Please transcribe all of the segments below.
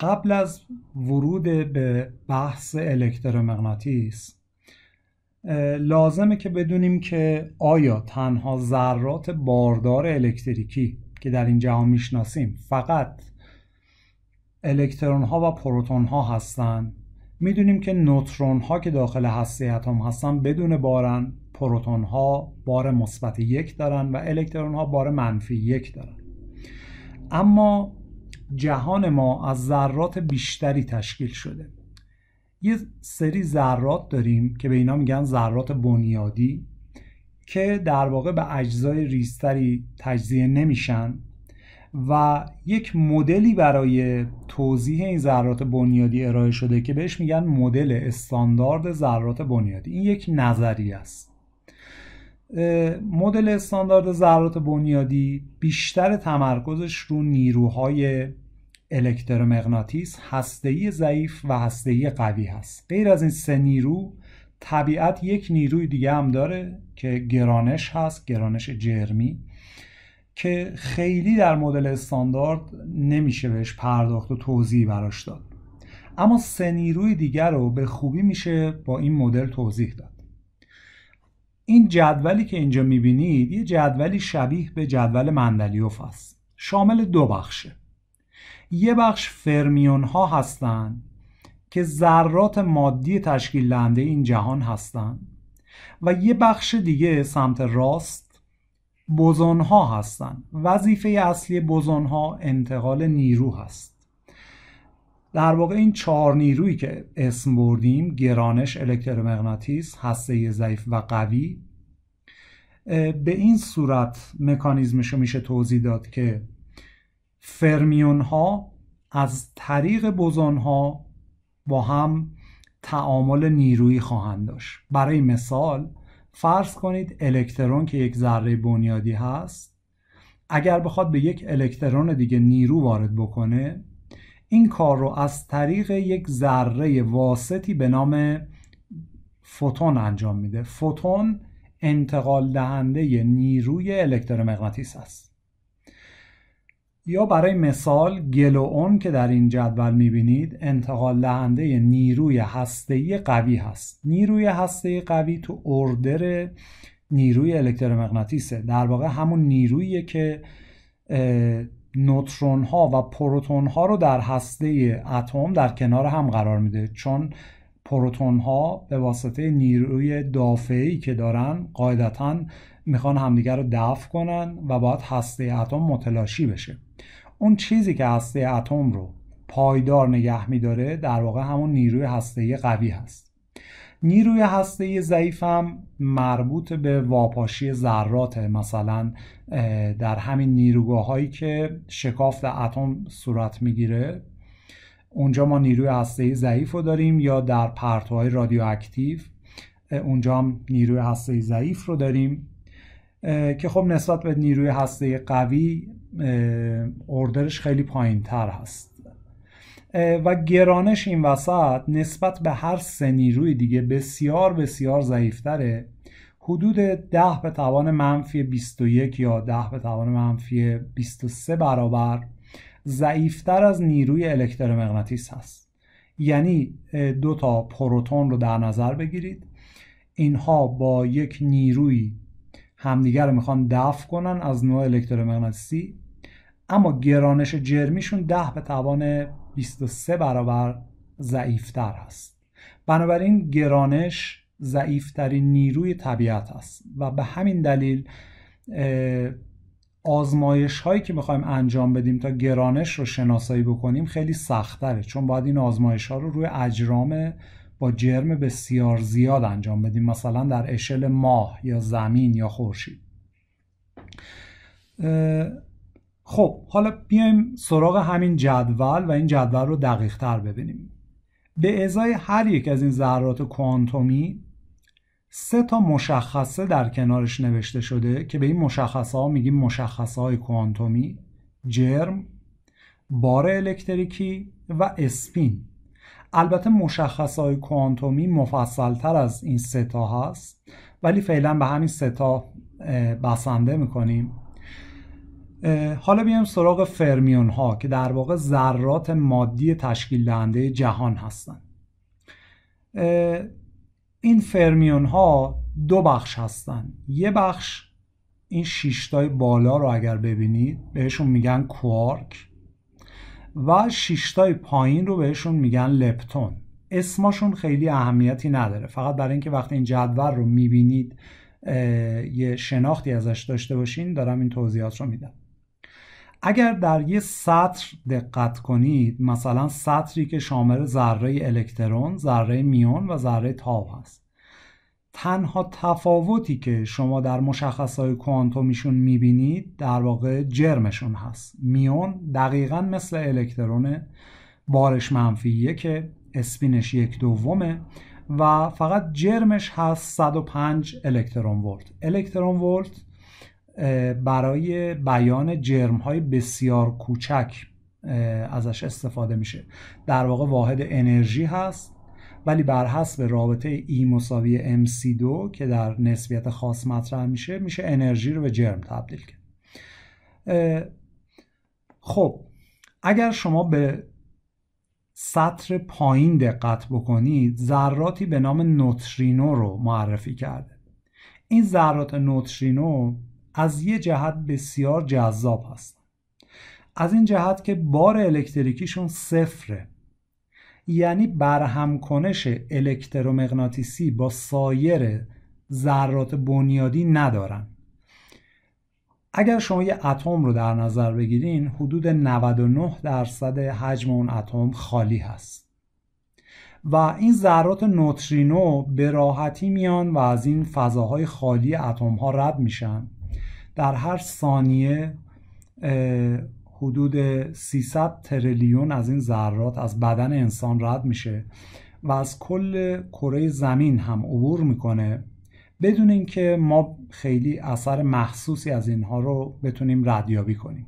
قبل از ورود به بحث الکترومغناطیس لازمه که بدونیم که آیا تنها ذرات باردار الکتریکی که در این جهان میشناسیم فقط الکترون ها و پروتون ها هستن؟ میدونیم که نوترون ها که داخل هسته اتم هستن بدون بارن، پروتون ها بار مثبت 1 دارن و الکترون ها بار منفی 1 دارن. اما جهان ما از ذرات بیشتری تشکیل شده. یه سری ذرات داریم که به اینا میگن ذرات بنیادی که در واقع به اجزای ریزتری تجزیه نمیشن و یک مدلی برای توضیح این ذرات بنیادی ارائه شده که بهش میگن مدل استاندارد ذرات بنیادی. این یک نظریه است. مدل استاندارد ذرات بنیادی بیشتر تمرکزش رو نیروهای الکترومغناطیس، هسته‌ای ضعیف و هسته‌ای قوی هست. غیر از این سه نیرو، طبیعت یک نیروی دیگه هم داره که گرانش هست، گرانش جرمی، که خیلی در مدل استاندارد نمیشه بهش پرداخت و توضیح براش داد. اما سه نیروی دیگر رو به خوبی میشه با این مدل توضیح داد. این جدولی که اینجا میبینید یه جدولی شبیه به جدول مندلیوف است. شامل دو بخشه. یه بخش فرمیون ها هستن که ذرات مادی تشکیل دهنده این جهان هستن و یه بخش دیگه سمت راست بوزون ها هستن. وظیفه اصلی بوزون ها انتقال نیرو هست. در واقع این 4 نیرویی که اسم بردیم، گرانش، الکترومغناطیس، هسته ضعیف و قوی، به این صورت مکانیزمش رو میشه توضیح داد که فرمیون ها از طریق بوزون ها با هم تعامل نیرویی خواهند داشت. برای مثال فرض کنید الکترون که یک ذره بنیادی هست، اگر بخواد به یک الکترون دیگه نیرو وارد بکنه، این کار رو از طریق یک ذره واسطی به نام فوتون انجام میده. فوتون انتقال دهنده نیروی الکترومغناطیس است. یا برای مثال گلوئون که در این جدول میبینید انتقال دهنده نیروی هسته‌ای قوی هست. نیروی هسته‌ای قوی تو اردر نیروی الکترومغناطیسه. در واقع همون نیرویی که نوترون ها و پروتون ها رو در هسته اتم در کنار هم قرار میده، چون پروتون ها به واسطه نیروی دافعی که دارن قاعدتاً میخوان همدیگر رو دفع کنن و باید هسته اتم متلاشی بشه. اون چیزی که هسته اتم رو پایدار نگه میداره در واقع همون نیروی هسته‌ای قوی هست. نیروی هسته‌ای ضعیف هم مربوط به واپاشی ذرات. مثلا در همین نیروگاه هایی که شکافت اتم صورت میگیره، اونجا ما نیروی هسته‌ای ضعیف رو داریم، یا در پرتوهای رادیواکتیو اونجا هم نیروی هسته‌ای ضعیف رو داریم که خب نسبت به نیروی هسته‌ای قوی اردرش خیلی پایین تر هست. و گرانش این وسط نسبت به هر سه نیروی دیگه بسیار بسیار ضعیفتره. حدود 10 به توان منفی 21 یا 10 به توان منفی 23 برابر ضعیفتر از نیروی الکترومغناطیس هست. یعنی 2 تا پروتون رو در نظر بگیرید، اینها با یک نیروی همدیگر رو میخوان دفع کنن از نوع الکترومغناطیسی، اما گرانش جرمیشون 10 به توان 23 برابر ضعیفتر هست. بنابراین گرانش ضعیفترین نیروی طبیعت است و به همین دلیل آزمایش هایی که میخوایم انجام بدیم تا گرانش رو شناسایی بکنیم خیلی سخت‌تره، چون باید این آزمایش ها رو روی اجرام با جرم بسیار زیاد انجام بدیم، مثلا در اشل ماه یا زمین یا خورشید. خب حالا بیایم سراغ همین جدول و این جدول رو دقیق تر ببینیم. به ازای هر یک از این ذرات کوانتومی 3 تا مشخصه در کنارش نوشته شده که به این مشخصه ها میگیم مشخصه های کوانتومی: جرم، بار الکتریکی و اسپین. البته مشخصه های کوانتومی مفصل تر از این 3 تا هست، ولی فعلا به همین 3 تا بسنده میکنیم. حالا بیایم سراغ فرمیون ها که در واقع ذرات مادی تشکیل دهنده جهان هستند. این فرمیون ها دو بخش هستن. یه بخش این 6 تای بالا رو اگر ببینید بهشون میگن کوارک و 6 تای پایین رو بهشون میگن لپتون. اسمشون خیلی اهمیتی نداره، فقط برای اینکه وقتی این جدول رو میبینید یه شناختی ازش داشته باشین دارم این توضیحات رو میدم. اگر در یه سطر دقت کنید، مثلا سطری که شامل ذره الکترون، ذره میون و ذره تاو هست، تنها تفاوتی که شما در مشخصهای کوانتومیشون میبینید در واقع جرمشون هست. میون دقیقاً مثل الکترونه، بارش منفیه که اسپینش 1/2 و فقط جرمش هست 105 الکترون ولت. الکترون ولت برای بیان جرم‌های بسیار کوچک ازش استفاده میشه. در واقع واحد انرژی هست، ولی بر حسب رابطه E = mc2 که در نسبیت خاص مطرح میشه انرژی رو به جرم تبدیل کرد. خب اگر شما به سطر پایین دقت بکنید، ذراتی به نام نوترینو رو معرفی کرده. این ذرات نوترینو از یه جهت بسیار جذاب هستن، از این جهت که بار الکتریکیشون صفره، یعنی برهمکنش الکترومغناطیسی با سایر ذرات بنیادی ندارن. اگر شما یه اتم رو در نظر بگیرین، حدود 99% حجم اون اتم خالی هست و این ذرات نوترینو به راحتی میان و از این فضاهای خالی اتم ها رد میشن. در هر ثانیه حدود 300 تریلیون از این ذرات از بدن انسان رد میشه و از کل کره زمین هم عبور میکنه بدون اینکه ما خیلی اثر محسوسی از اینها رو بتونیم ردیابی کنیم.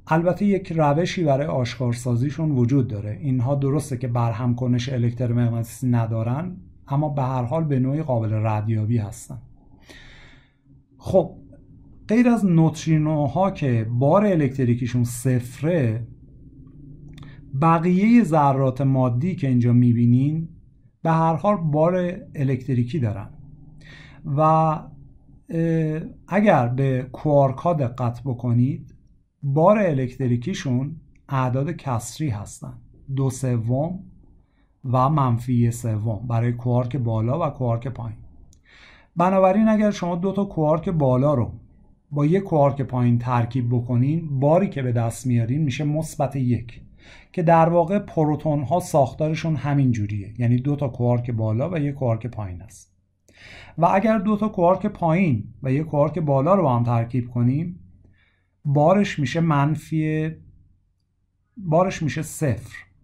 البته یک روشی برای آشکارسازیشون وجود داره. اینها درسته که برهمکنش الکترومغناطیسی ندارن، اما به هر حال به نوعی قابل ردیابی هستن. خب غیر از نوترینوها که بار الکتریکیشون صفره، بقیه ذرات مادی که اینجا میبینین به هر حال بار الکتریکی دارن و اگر به کوارک ها دقت بکنید، بار الکتریکیشون اعداد کسری هستن، 2/3 و -3 برای کوارک بالا و کوارک پایین. بنابراین اگر شما 2 تا کوارک بالا رو با یک کوارک پایین ترکیب بکنین، باری که به دست میارین میشه -1 که در واقع پروتون ها ساختارشون همین جوریه، یعنی 2 تا کوارک بالا و یک کوارک پایین است. و اگر 2 تا کوارک پایین و یک کوارک بالا رو با هم ترکیب کنیم، بارش میشه 0،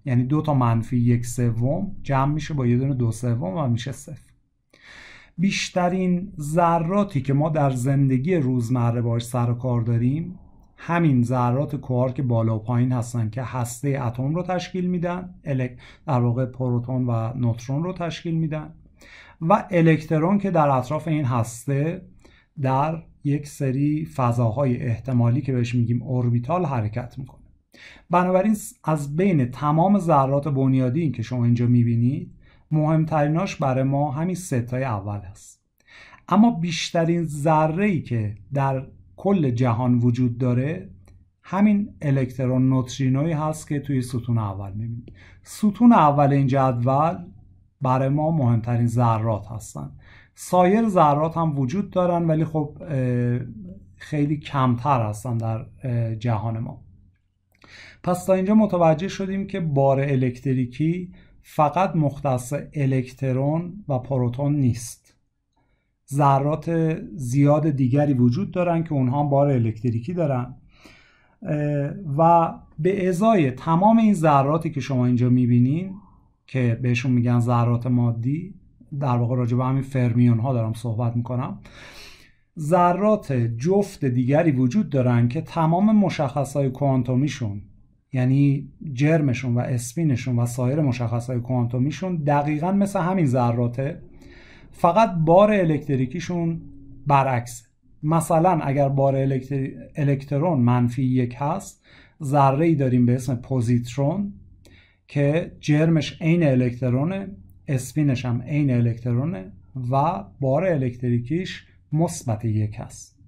یعنی 2 تا -1/3 جمع میشه با یه دونه 2/3 و میشه 0. بیشترین ذراتی که ما در زندگی روزمره باش سر و کار داریم همین ذرات کوارک بالا و پایین هستن که هسته اتم رو تشکیل میدن، در واقع پروتون و نوترون رو تشکیل میدن، و الکترون که در اطراف این هسته در یک سری فضاهای احتمالی که بهش میگیم اوربیتال حرکت میکنه. بنابراین از بین تمام ذرات بنیادی که شما اینجا میبینید، مهمتریناش برای ما همین 3 تای اول هست. اما بیشترین ذره‌ای که در کل جهان وجود داره همین الکترون نوترینویی هست که توی ستون اول میبینید. ستون اول این جدول برای ما مهمترین ذرات هستن. سایر ذرات هم وجود دارن ولی خب خیلی کمتر هستن در جهان ما. پس تا اینجا متوجه شدیم که بار الکتریکی فقط مختص الکترون و پروتون نیست. ذرات زیاد دیگری وجود دارن که اونها بار الکتریکی دارن و به ازای تمام این ذراتی که شما اینجا میبینین که بهشون میگن ذرات مادی، در واقع راجع به همین فرمیون ها دارم صحبت میکنم، ذرات جفت دیگری وجود دارن که تمام مشخصهای کوانتومیشون، یعنی جرمشون و اسپینشون و سایر مشخصهای کوانتومیشون دقیقاً مثل همین ذراته، فقط بار الکتریکیشون برعکسه. مثلا اگر بار الکترون منفی 1 هست، ذره ای داریم به اسم پوزیترون که جرمش عین الکترونه، اسپینش هم عین الکترونه و بار الکتریکیش مثبت 1 هست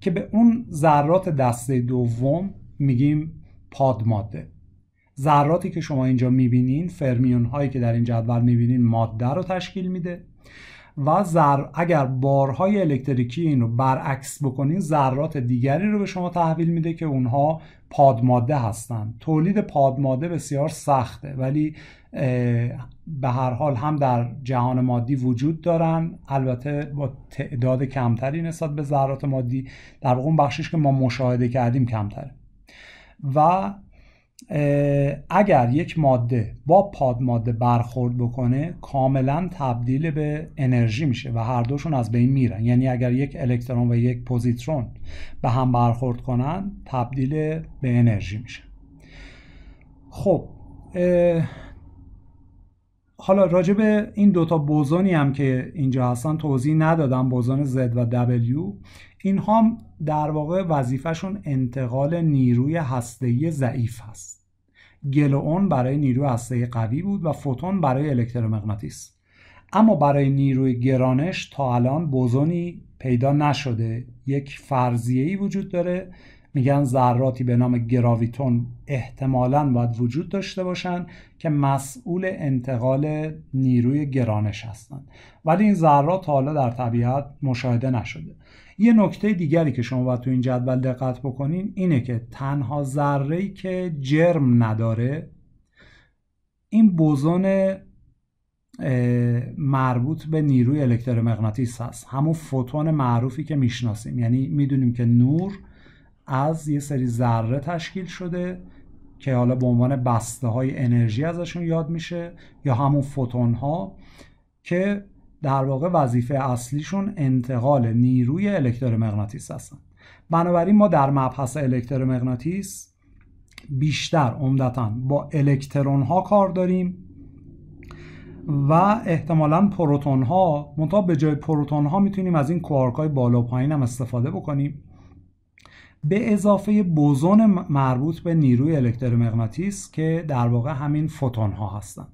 که به اون ذرات دسته دوم میگیم پادماده. ذراتی که شما اینجا میبینین، فرمیون هایی که در این جدول میبینین، ماده رو تشکیل میده و اگر بارهای الکتریکی این رو برعکس بکنین، ذرات دیگری رو به شما تحویل میده که اونها پادماده هستن. تولید پادماده بسیار سخته، ولی به هر حال هم در جهان مادی وجود دارن، البته با تعداد کمتری نسبت به ذرات مادی. در واقع اون بخشش که ما مشاهده کردیم کمتره. و اگر یک ماده با پادماده برخورد بکنه، کاملا تبدیل به انرژی میشه و هر دوشون از بین میرن. یعنی اگر یک الکترون و یک پوزیترون به هم برخورد کنن، تبدیل به انرژی میشه. خب حالا راجع به این دوتا بوزونی هم که اینجا هستن توضیح ندادم، بوزون Z و W. اینها هم در واقع وظیفهشون انتقال نیروی هسته‌ای ضعیف هست. گلوئون برای نیروی هسته‌ای قوی بود و فوتون برای الکترومغناطیس. اما برای نیروی گرانش تا الان بوزونی پیدا نشده. یک فرضیه‌ای وجود داره، میگن ذراتی به نام گراویتون احتمالاً باید وجود داشته باشن که مسئول انتقال نیروی گرانش هستن، ولی این ذرات حالا در طبیعت مشاهده نشده. یه نکته دیگری که شما باید تو این جدول دقت بکنین اینه که تنها ذره‌ای که جرم نداره این بوزون مربوط به نیروی الکترومغناطیس هست، همون فوتون معروفی که میشناسیم. یعنی میدونیم که نور از یه سری ذره تشکیل شده که حالا به عنوان بسته های انرژی ازشون یاد میشه، یا همون فوتون ها که در واقع وظیفه اصلیشون انتقال نیروی الکترومغناطیس هستن. بنابراین ما در مبحث الکترومغناطیس بیشتر عمدتاً با الکترون ها کار داریم و احتمالاً پروتون ها، منتها به جای پروتون ها میتونیم از این کوارک های بالا و پایین هم استفاده بکنیم، به اضافه بوزون مربوط به نیروی الکترومغناطیس که در واقع همین فوتون ها هستن،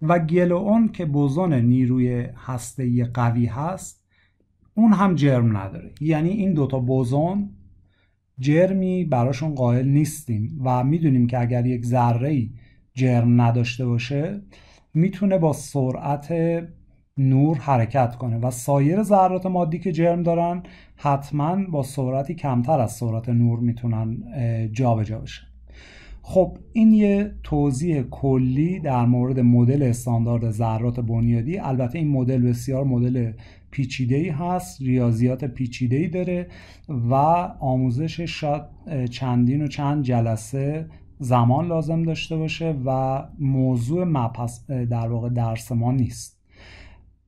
و گلوئون که بوزون نیروی هسته‌ای قوی هست، اون هم جرم نداره. یعنی این دوتا بوزون جرمی براشون قائل نیستیم و میدونیم که اگر یک ذره‌ای جرم نداشته باشه میتونه با سرعت نور حرکت کنه و سایر ذرات مادی که جرم دارن حتما با سرعتی کمتر از سرعت نور میتونن جابجا بشن. خب این یه توضیح کلی در مورد مدل استاندارد ذرات بنیادی. البته این مدل بسیار مدل پیچیده‌ای هست، ریاضیات پیچیده‌ای داره و آموزشش شاید چندین و چند جلسه زمان لازم داشته باشه و موضوع مبحث در واقع درس ما نیست.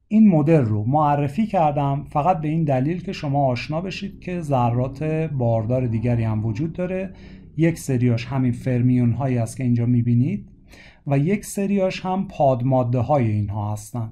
این مدل رو معرفی کردم فقط به این دلیل که شما آشنا بشید که ذرات باردار دیگری هم وجود داره. یک سریاش همین فرمیون هایی است که اینجا میبینید و یک سریاش هم پادماده های اینها هستن.